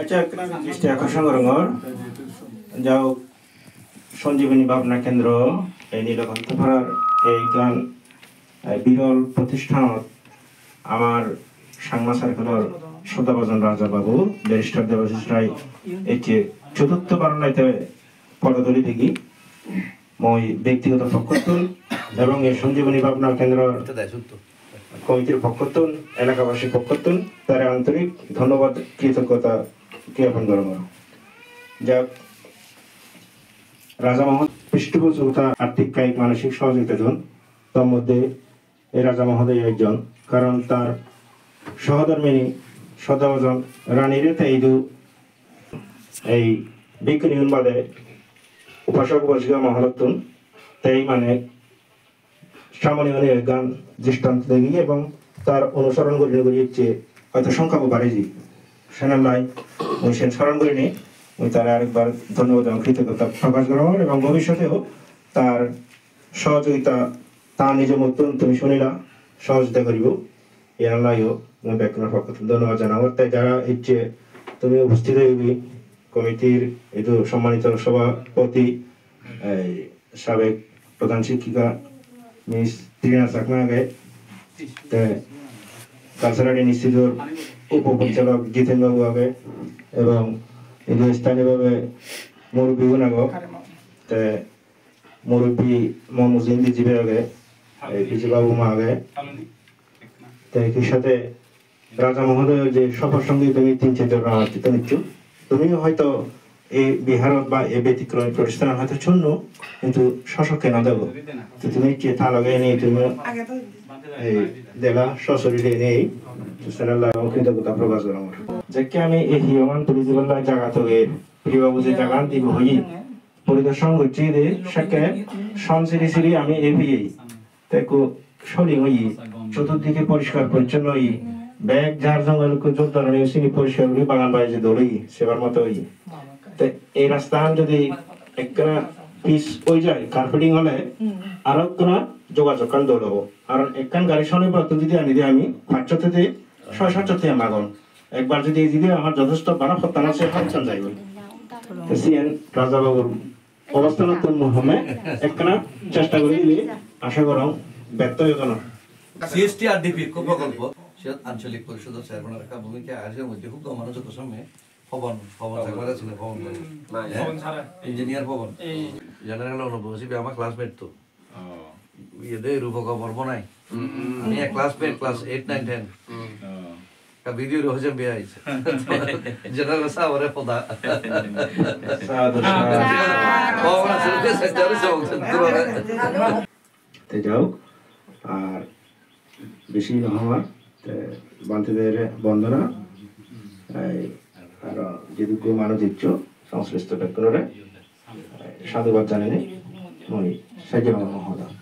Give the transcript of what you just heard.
আচ্ছা দৃষ্টি আকর্ষণ করঙর যাও সঞ্জীবনী ভাবনা কেন্দ্র এই নীলকণ্ঠপাড়ার এই গান বিরল প্রতিষ্ঠানত আমার সাংমা সার্কেলের শ্রদ্ধাভাজন রাজা বাবু ব্যারিস্টার দেবাশিস রায় এই যে চতুর্থ বারণাইতে পদদলি দেখি মই ব্যক্তিগত পক্ষতুন এবং এই সঞ্জীবনী ভাবনা কেন্দ্র কমিটির পক্ষতুন এলাকাবাসী পক্ষতুন তার আন্তরিক ধন্যবাদ কৃতজ্ঞতা জ্ঞাপন করব। যাক রাজা মহোদয় পৃষ্ঠপোষকতা আর্থিক কায়িক মানসিক সহযোগিতা দেন তার মধ্যে এই রাজা মহোদয় একজন, কারণ তার সহধর্মিনী শ্রদ্ধাভাজন রানীরে তাইদু এই বিজ্ঞানী উন্মাদে উপাসক উপাসিকা মহরতুন তাই মানে সামান্য গান দৃষ্টান্ত দেখি এবং তার অনুসরণ করে গড়িয়েছে হয়তো সংখ্যাও বাড়েছি সেনাল্লাই ওই সেন স্মরণ করিনি ওই তার আরেকবার ধন্যবাদ এবং কৃতজ্ঞতা প্রকাশ করা এবং ভবিষ্যতেও তার সহযোগিতা তা নিজ মতন তুমি শুনিলা সহযোগিতা করিব এরালাইও ব্যাকরণের পক্ষ ধন্যবাদ জানাবো। তাই যারা ইচ্ছে তুমি উপস্থিত হইবি কমিটির এই তো সম্মানিত সভাপতি সাবেক প্রধান শিক্ষিকা মিস ত্রিনা চাকমাগে, কালচারাল ইনস্টিটিউট উপপরিচালক জিতেন বাবু আগে এবং স্থানীয়ভাবে মুরব্বী গুণাগ মুরব্বী মোহাম্মদ জিন্দি জিবে আগে বিজয় বাবু মা আগে একই সাথে রাজা মহোদয়ের যে সফর সঙ্গে তুমি 3-4 জন আমন্ত্রিত নিচ্ছ। তুমিও হয়তো এই বিহারত বা এই ব্যতিক্রমী প্রতিষ্ঠান হয়তো শূন্য কিন্তু শাসককে না দেবো তো তুমি তা লাগাই নেই তুমি এই দেলা সশরীরে নেই কৃতজ্ঞতা প্রকাশ করা আমার যাকে আমি এই হিরমান পরিজীবল্লা জায়গা থেকে প্রিয়বাবু যে জায়গা দিব হই পরিদর্শন করছি যে সাকে সংসিরি সিরি আমি এভিয়ে তাইকো সরি হই চতুর্দিকে পরিষ্কার পরিচ্ছন্ন হই ব্যাগ ঝাড় জঙ্গলকে যোগদান সিনি পরিষ্কার করি বাগান বাড়িতে দৌড়ি সেবার মতো হই এই রাস্তা যদি একটা পিস হয়ে যায় কার্পেটিং হলে আরো কোনো যোগাযোগ কান দৌড়াবো আর একখান গাড়ি সনে বা যদি আনি দিয়ে আমি 500 থেকে 600 থেকে মাগন একবার যদি এই দিদি আমার যথেষ্ট বানা ফতানা সে হাতছান যাইব সিএন রাজাবাবুর অবস্থান মুহমে একখানা চেষ্টা করে দিলে আশা করম ব্যর্থ হইব না। সিএসটি আর ডিপি প্রকল্প আঞ্চলিক পরিষদের চেয়ারম্যানের একটা ভূমিকা আজকের মধ্যে খুব গমনাগত সময়ে ভবন থাকবার ছিল ভবন ইঞ্জিনিয়ার ভবন জেনারেল অনুভূতি আমার ক্লাসমেট তো ইয়ে রূপক পর্ব নাই আমি এক ক্লাসমেট ক্লাস 8, 9, 10 का वीडियो रोज में आई है जनरल साहब रे पदा साधु बावना से सज्जर से তে যাও আর বেশি নহওয়ার বান্তিদের বন্দনা আর যেটুকু মানুষ দিচ্ছ সংশ্লিষ্ট ব্যক্তিরা সাধুবাদ জানেন মই সাজ্জাদ মহোদয়